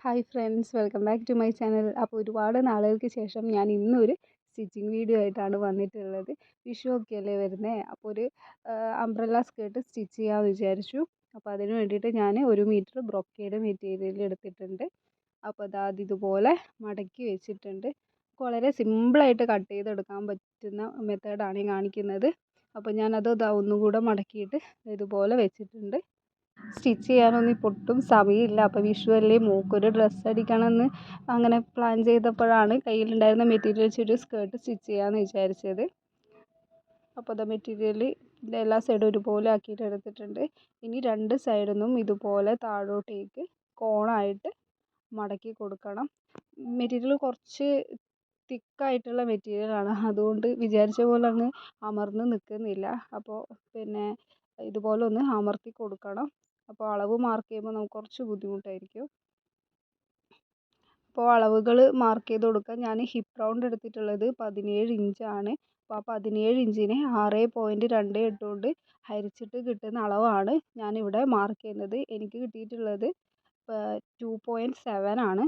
Hi friends, welcome back to my channel. അപ്പോൾ ഒരുപാട് നാളുകൾക്ക് ശേഷം ഞാൻ ഇന്നൊരു സ്റ്റിച്ചിങ് വീഡിയോ ആയിട്ടാണ് വന്നിട്ടുള്ളത്. വിഷു ഒക്കെ അല്ലേ വരുന്നത്, അപ്പോൾ ഒരു അംബ്രല്ല സ്കേർട്ട് സ്റ്റിച്ച് ചെയ്യാമെന്ന് വിചാരിച്ചു. അപ്പോൾ അതിന് വേണ്ടിയിട്ട് ഞാൻ 1 മീറ്റർ ബ്രൊക്കേഡ് മെറ്റീരിയൽ എടുത്തിട്ടുണ്ട്. അപ്പോൾ അത് ഇതുപോലെ മടക്കി വെച്ചിട്ടുണ്ട്. വളരെ സിമ്പിളായിട്ട് കട്ട് ചെയ്തെടുക്കാൻ പറ്റുന്ന മെത്തേഡാണ് ഈ കാണിക്കുന്നത്. അപ്പോൾ ഞാനത് ഒന്നുകൂടെ മടക്കിയിട്ട് ഇതുപോലെ വെച്ചിട്ടുണ്ട്. സ്റ്റിച്ച് ചെയ്യാനൊന്നും ഇപ്പോൾ ഒട്ടും സമയമില്ല. അപ്പോൾ വിഷു അല്ലേ, മോൾക്കൊരു ഡ്രസ്സ് അടിക്കണമെന്ന് അങ്ങനെ പ്ലാൻ ചെയ്തപ്പോഴാണ് കയ്യിലുണ്ടായിരുന്ന മെറ്റീരിയൽ വെച്ചൊരു സ്കേർട്ട് സ്റ്റിച്ച് ചെയ്യാമെന്ന് വിചാരിച്ചത്. അപ്പോൾ അത് മെറ്റീരിയലിൻ്റെ എല്ലാ സൈഡും ഒരുപോലെ ആക്കിയിട്ട് എടുത്തിട്ടുണ്ട്. ഇനി 2 സൈഡിൽ നിന്നും ഇതുപോലെ താഴോട്ടേക്ക് കോണായിട്ട് മടക്കി കൊടുക്കണം. മെറ്റീരിയൽ കുറച്ച് തിക്കായിട്ടുള്ള മെറ്റീരിയലാണ്, അതുകൊണ്ട് വിചാരിച്ച പോലെ അങ്ങ് അമർന്ന് നിൽക്കുന്നില്ല. അപ്പോൾ ഇതുപോലെ ഒന്ന് അമർത്തി കൊടുക്കണം. അപ്പോൾ അളവ് മാർക്ക് ചെയ്യുമ്പോൾ നമുക്ക് കുറച്ച് ബുദ്ധിമുട്ടായിരിക്കും. അപ്പോൾ അളവുകൾ മാർക്ക് ചെയ്ത് കൊടുക്കാൻ ഞാൻ ഹിപ്പ് റൗണ്ട് എടുത്തിട്ടുള്ളത് 17 ഇഞ്ചാണ്. അപ്പോൾ ആ 17 ഇഞ്ചിനെ 6.28 കൊണ്ട് ഹരിച്ചിട്ട് കിട്ടുന്ന അളവാണ് ഞാനിവിടെ മാർക്ക് ചെയ്യുന്നത്. എനിക്ക് കിട്ടിയിട്ടുള്ളത് 2.7 ആണ്.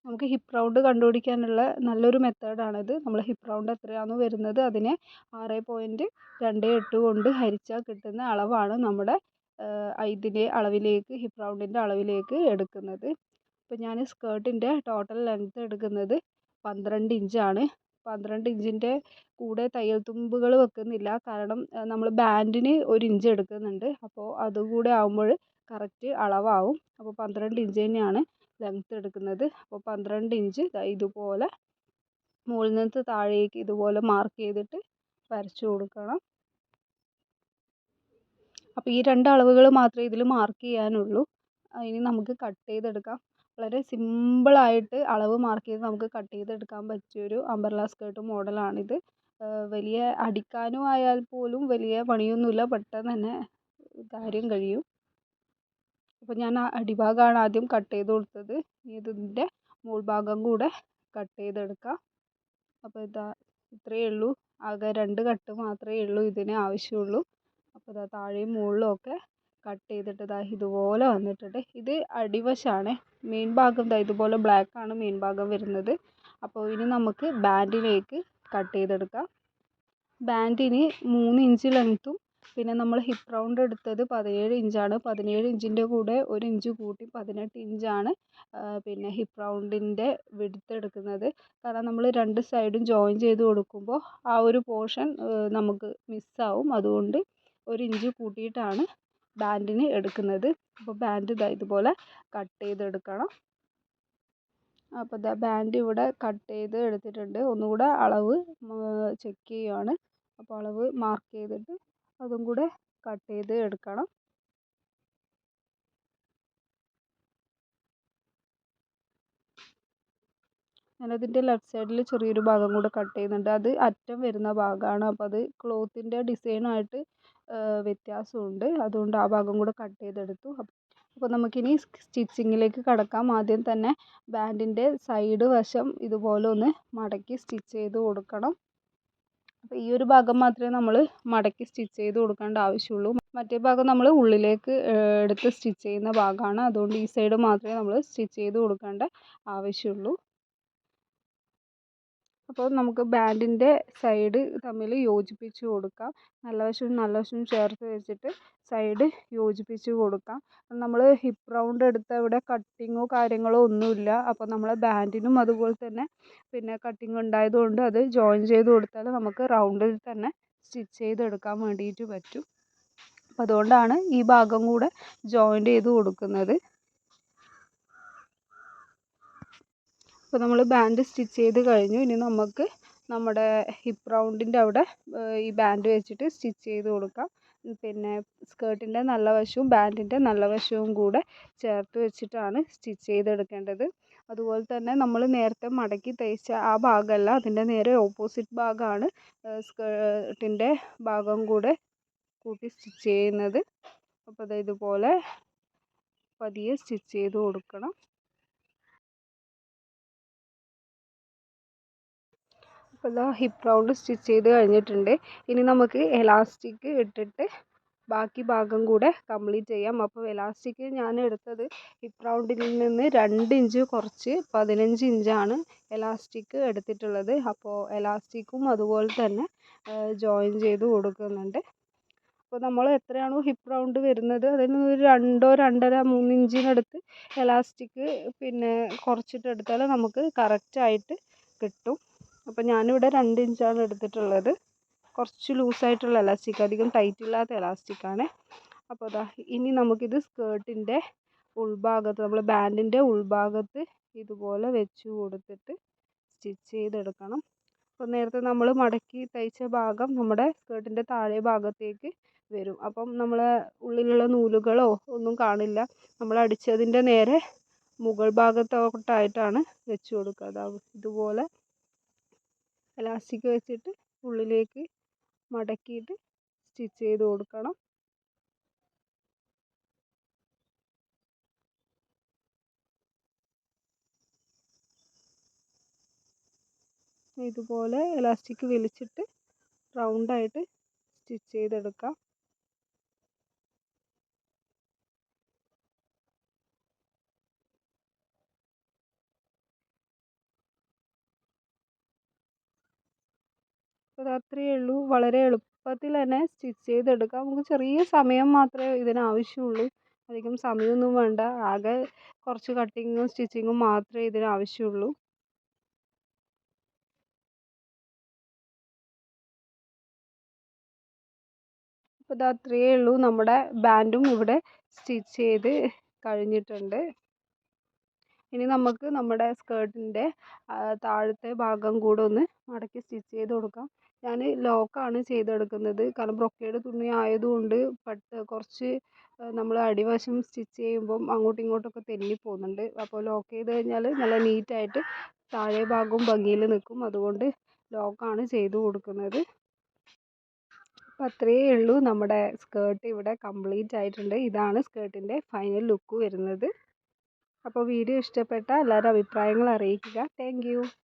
നമുക്ക് ഹിപ്പ് റൗണ്ട് കണ്ടുപിടിക്കാനുള്ള നല്ലൊരു മെത്തേഡാണിത്. നമ്മൾ ഹിപ്പ് റൗണ്ട് എത്രയാണോ വരുന്നത് അതിനെ 6.28 കൊണ്ട് ഹരിച്ചാൽ കിട്ടുന്ന അളവാണ് നമ്മുടെ ഇതിൻ്റെ അളവിലേക്ക്, ഹിപ്പ് റൗണ്ടിൻ്റെ അളവിലേക്ക് എടുക്കുന്നത്. ഇപ്പോൾ ഞാൻ സ്കേർട്ടിൻ്റെ ടോട്ടൽ ലെങ്ത്ത് എടുക്കുന്നത് 12 ഇഞ്ചാണ്. 12 ഇഞ്ചിൻ്റെ കൂടെ തയ്യൽ തുമ്പുകൾ വെക്കുന്നില്ല, കാരണം നമ്മൾ ബാൻഡിന് 1 ഇഞ്ച് എടുക്കുന്നുണ്ട്. അപ്പോൾ അതുകൂടെ ആകുമ്പോൾ കറക്റ്റ് അളവാകും. അപ്പോൾ 12 ഇഞ്ച് തന്നെയാണ് ലെങ്ത്ത് എടുക്കുന്നത്. അപ്പോൾ 12 ഇഞ്ച് ഇതുപോലെ മുകളിൽ നിന്ന് താഴേക്ക് ഇതുപോലെ മാർക്ക് ചെയ്തിട്ട് വരച്ചു കൊടുക്കണം. അപ്പോൾ ഈ 2 അളവുകൾ മാത്രമേ ഇതിൽ മാർക്ക് ചെയ്യാനുള്ളൂ. ഇനി നമുക്ക് കട്ട് ചെയ്തെടുക്കാം. വളരെ സിമ്പിളായിട്ട് അളവ് മാർക്ക് ചെയ്ത് നമുക്ക് കട്ട് ചെയ്തെടുക്കാൻ പറ്റിയൊരു അംബ്രല്ല സ്കേർട്ട് മോഡലാണിത്. വലിയ അടിക്കാനും ആയാൽ പോലും വലിയ പണിയൊന്നുമില്ല, പെട്ടെന്ന് തന്നെ കാര്യം കഴിയും. അപ്പോൾ ഞാൻ അടിഭാഗമാണ് ആദ്യം കട്ട് ചെയ്ത് കൊടുത്തത്. ഇതിൻ്റെ മുകൾഭാഗം കൂടെ കട്ട് ചെയ്തെടുക്കാം. അപ്പോൾ ഇത്രയേ ഉള്ളൂ. ആകെ 2 കട്ട് മാത്രമേ ഉള്ളൂ ഇതിന് ആവശ്യമുള്ളൂ. അപ്പോൾ താഴെയും മുകളിലും ഒക്കെ കട്ട് ചെയ്തിട്ട് ഇതുപോലെ വന്നിട്ടുണ്ട്. ഇത് അടിവശമാണ്. മെയിൻ ഭാഗം ഇതുപോലെ ബ്ലാക്കാണ് മെയിൻ ഭാഗം വരുന്നത്. അപ്പോൾ ഇനി നമുക്ക് ബാൻഡിലേക്ക് കട്ട് ചെയ്തെടുക്കാം. ബാൻഡിന് 3 ഇഞ്ച് ലെങ്ത്തും പിന്നെ നമ്മൾ ഹിപ്പ് റൗണ്ട് എടുത്തത് 17 ഇഞ്ചാണ്. 17 ഇഞ്ചിൻ്റെ കൂടെ 1 ഇഞ്ച് കൂട്ടി 18 ഇഞ്ചാണ് ഹിപ്പ് റൗണ്ടിൻ്റെ വിഡ്ത്ത് എടുക്കുന്നത്. കാരണം നമ്മൾ 2 സൈഡും ജോയിൻ ചെയ്ത് കൊടുക്കുമ്പോൾ ആ ഒരു പോർഷൻ നമുക്ക് മിസ്സാവും. അതുകൊണ്ട് 1 ഇഞ്ച് കൂട്ടിയിട്ടാണ് ബാൻഡിന് എടുക്കുന്നത്. അപ്പോൾ ബാൻഡ് ഇതുപോലെ കട്ട് ചെയ്തെടുക്കണം. അപ്പോൾ ബാൻഡ് ഇവിടെ കട്ട് ചെയ്ത് എടുത്തിട്ടുണ്ട്. ഒന്നുകൂടെ അളവ് ചെക്ക് ചെയ്യുകയാണ്. അപ്പോൾ അളവ് മാർക്ക് ചെയ്തിട്ട് അതും കൂടെ കട്ട് ചെയ്ത് എടുക്കണം. ഞാനതിൻ്റെ ലെഫ്റ്റ് സൈഡിൽ ചെറിയൊരു ഭാഗം കൂടെ കട്ട് ചെയ്യുന്നുണ്ട്. അത് അറ്റം വരുന്ന ഭാഗമാണ്. അപ്പോൾ അത് ക്ലോത്തിൻ്റെ ഡിസൈനായിട്ട് വ്യത്യാസമുണ്ട്. അതുകൊണ്ട് ആ ഭാഗം കൂടെ കട്ട് ചെയ്തെടുത്തു. അപ്പോൾ നമുക്കിനി സ്റ്റിച്ചിങ്ങിലേക്ക് കടക്കാം. ആദ്യം തന്നെ ബാൻഡിൻ്റെ സൈഡ് വശം ഇതുപോലെ ഒന്ന് മടക്കി സ്റ്റിച്ച് ചെയ്ത് കൊടുക്കണം. അപ്പോൾ ഈ ഒരു ഭാഗം മാത്രമേ നമ്മൾ മടക്കി സ്റ്റിച്ച് ചെയ്ത് കൊടുക്കേണ്ട ആവശ്യമുള്ളൂ. മറ്റേ ഭാഗം നമ്മൾ ഉള്ളിലേക്ക് എടുത്ത് സ്റ്റിച്ച് ചെയ്യുന്ന ഭാഗമാണ്. അതുകൊണ്ട് ഈ സൈഡ് മാത്രമേ നമ്മൾ സ്റ്റിച്ച് ചെയ്ത് കൊടുക്കേണ്ട ആവശ്യമുള്ളൂ. അപ്പോൾ നമുക്ക് ബാൻഡിൻ്റെ സൈഡ് തമ്മിൽ യോജിപ്പിച്ച് കൊടുക്കാം. നല്ല വശവും ചേർത്ത് വെച്ചിട്ട് സൈഡ് യോജിപ്പിച്ച് കൊടുക്കാം. നമ്മൾ ഹിപ്പ് റൗണ്ട് എടുത്ത ഇവിടെ കട്ടിങ്ങോ കാര്യങ്ങളോ ഒന്നുമില്ല. അപ്പോൾ നമ്മൾ ബാൻഡിനും അതുപോലെ തന്നെ കട്ടിങ് ഉണ്ടായതുകൊണ്ട് അത് ജോയിൻ ചെയ്ത് കൊടുത്താൽ നമുക്ക് റൗണ്ടിൽ തന്നെ സ്റ്റിച്ച് ചെയ്തെടുക്കാൻ വേണ്ടിയിട്ട് പറ്റും. അപ്പോൾ അതുകൊണ്ടാണ് ഈ ഭാഗം കൂടെ ജോയിൻ്റ് ചെയ്ത് കൊടുക്കുന്നത്. അപ്പോൾ നമ്മൾ ബാൻഡ് സ്റ്റിച്ച് ചെയ്ത് കഴിഞ്ഞു. ഇനി നമുക്ക് നമ്മുടെ ഹിപ്പ് റൗണ്ടിൻ്റെ അവിടെ ഈ ബാൻഡ് വെച്ചിട്ട് സ്റ്റിച്ച് ചെയ്ത് കൊടുക്കാം. സ്കേർട്ടിൻ്റെ നല്ല വശവും ബാൻഡിൻ്റെ നല്ല വശവും കൂടെ ചേർത്ത് വെച്ചിട്ടാണ് സ്റ്റിച്ച് ചെയ്തെടുക്കേണ്ടത്. അതുപോലെ തന്നെ നമ്മൾ നേരത്തെ മടക്കി തയ്ച്ച ആ ഭാഗമല്ല, അതിൻ്റെ നേരെ ഓപ്പോസിറ്റ് ഭാഗമാണ് സ്കേർട്ടിൻ്റെ ഭാഗം കൂടെ കൂട്ടി സ്റ്റിച്ച് ചെയ്യുന്നത്. അപ്പോൾ ഇതുപോലെ പതിയെ സ്റ്റിച്ച് ചെയ്ത് കൊടുക്കണം. അപ്പോൾ ഹിപ്പ് റൗണ്ട് സ്റ്റിച്ച് ചെയ്ത് കഴിഞ്ഞിട്ടുണ്ട്. ഇനി നമുക്ക് എലാസ്റ്റിക് ഇട്ടിട്ട് ബാക്കി ഭാഗം കൂടെ കംപ്ലീറ്റ് ചെയ്യാം. അപ്പോൾ എലാസ്റ്റിക് ഞാൻ എടുത്തത് ഹിപ്പ് റൗണ്ടിൽ നിന്ന് 2 ഇഞ്ച് കുറച്ച് 15 ഇഞ്ചാണ് എലാസ്റ്റിക് എടുത്തിട്ടുള്ളത്. അപ്പോൾ എലാസ്റ്റിക്കും അതുപോലെ തന്നെ ജോയിൻ ചെയ്ത് കൊടുക്കുന്നുണ്ട്. അപ്പോൾ നമ്മൾ എത്രയാണോ ഹിപ്പ് റൗണ്ട് വരുന്നത് അതിന് ഒരു 2 2.5 3 ഇഞ്ചിനടുത്ത് എലാസ്റ്റിക് പിന്നെ കുറച്ചിട്ട് എടുത്താൽ നമുക്ക് കറക്റ്റായിട്ട് കിട്ടും. അപ്പോൾ ഞാനിവിടെ 2 ഇഞ്ചാണ് എടുത്തിട്ടുള്ളത്. കുറച്ച് ലൂസായിട്ടുള്ള എലാസ്റ്റിക്, അധികം ടൈറ്റ് ഇല്ലാത്ത എലാസ്റ്റിക്കാണ്. അപ്പോൾ ഇനി നമുക്കിത് സ്കേർട്ടിൻ്റെ ഉൾഭാഗത്ത്, നമ്മൾ ബാൻഡിൻ്റെ ഉൾഭാഗത്ത് ഇതുപോലെ വെച്ച് കൊടുത്തിട്ട് സ്റ്റിച്ച് ചെയ്തെടുക്കണം. അപ്പോൾ നേരത്തെ നമ്മൾ മടക്കി തയ്ച്ച ഭാഗം നമ്മുടെ സ്കേർട്ടിൻ്റെ താഴെ ഭാഗത്തേക്ക് വരും. അപ്പം നമ്മൾ ഉള്ളിലുള്ള നൂലുകളോ ഒന്നും കാണില്ല. നമ്മൾ അടിച്ചതിൻ്റെ നേരെ മുകൾ ഭാഗത്തോട്ടായിട്ടാണ് വെച്ച് കൊടുക്കുക. ഇതുപോലെ എലാസ്റ്റിക് വെച്ചിട്ട് ഉള്ളിലേക്ക് മടക്കിയിട്ട് സ്റ്റിച്ച് ചെയ്ത് കൊടുക്കണം. ഇതുപോലെ എലാസ്റ്റിക് വലിച്ചിട്ട് റൗണ്ടായിട്ട് സ്റ്റിച്ച് ചെയ്തെടുക്കാം. അപ്പോൾ അത്രയേ ഉള്ളൂ. വളരെ എളുപ്പത്തിൽ തന്നെ സ്റ്റിച്ച് ചെയ്തെടുക്കാം. നമുക്ക് ചെറിയ സമയം മാത്രമേ ഇതിനാവശ്യമുള്ളൂ. അധികം സമയമൊന്നും വേണ്ട. ആകെ കുറച്ച് കട്ടിങ്ങും സ്റ്റിച്ചിങ്ങും മാത്രമേ ഇതിനാവശ്യമുള്ളൂ. അപ്പോൾ അത്രയേ ഉള്ളൂ. നമ്മുടെ ബാൻഡും ഇവിടെ സ്റ്റിച്ച് ചെയ്ത് കഴിഞ്ഞിട്ടുണ്ട്. ഇനി നമുക്ക് നമ്മുടെ സ്കേർട്ടിൻ്റെ താഴത്തെ ഭാഗം കൂടെ ഒന്ന് മടക്കി സ്റ്റിച്ച് ചെയ്ത് കൊടുക്കാം. ഞാൻ ലോക്കാണ് ചെയ്തെടുക്കുന്നത്. കാരണം ബ്രൊക്കേഡ് തുണി ആയതുകൊണ്ട് കുറച്ച് നമ്മൾ അടിവശം സ്റ്റിച്ച് ചെയ്യുമ്പം അങ്ങോട്ടും ഇങ്ങോട്ടൊക്കെ തെന്നി പോകുന്നുണ്ട്. അപ്പോൾ ലോക്ക് ചെയ്ത് കഴിഞ്ഞാൽ നല്ല നീറ്റായിട്ട് താഴെ ഭാഗവും ഭംഗിയിൽ നിൽക്കും. അതുകൊണ്ട് ലോക്കാണ് ചെയ്ത് കൊടുക്കുന്നത്. അപ്പോൾ അത്രയേ ഉള്ളൂ. നമ്മുടെ സ്കേർട്ട് ഇവിടെ കംപ്ലീറ്റ് ആയിട്ടുണ്ട്. ഇതാണ് സ്കേർട്ടിൻ്റെ ഫൈനൽ ലുക്ക് വരുന്നത്. അപ്പോൾ വീഡിയോ ഇഷ്ടപ്പെട്ടാൽ എല്ലാവരും അഭിപ്രായങ്ങൾ അറിയിക്കുക. Thank you.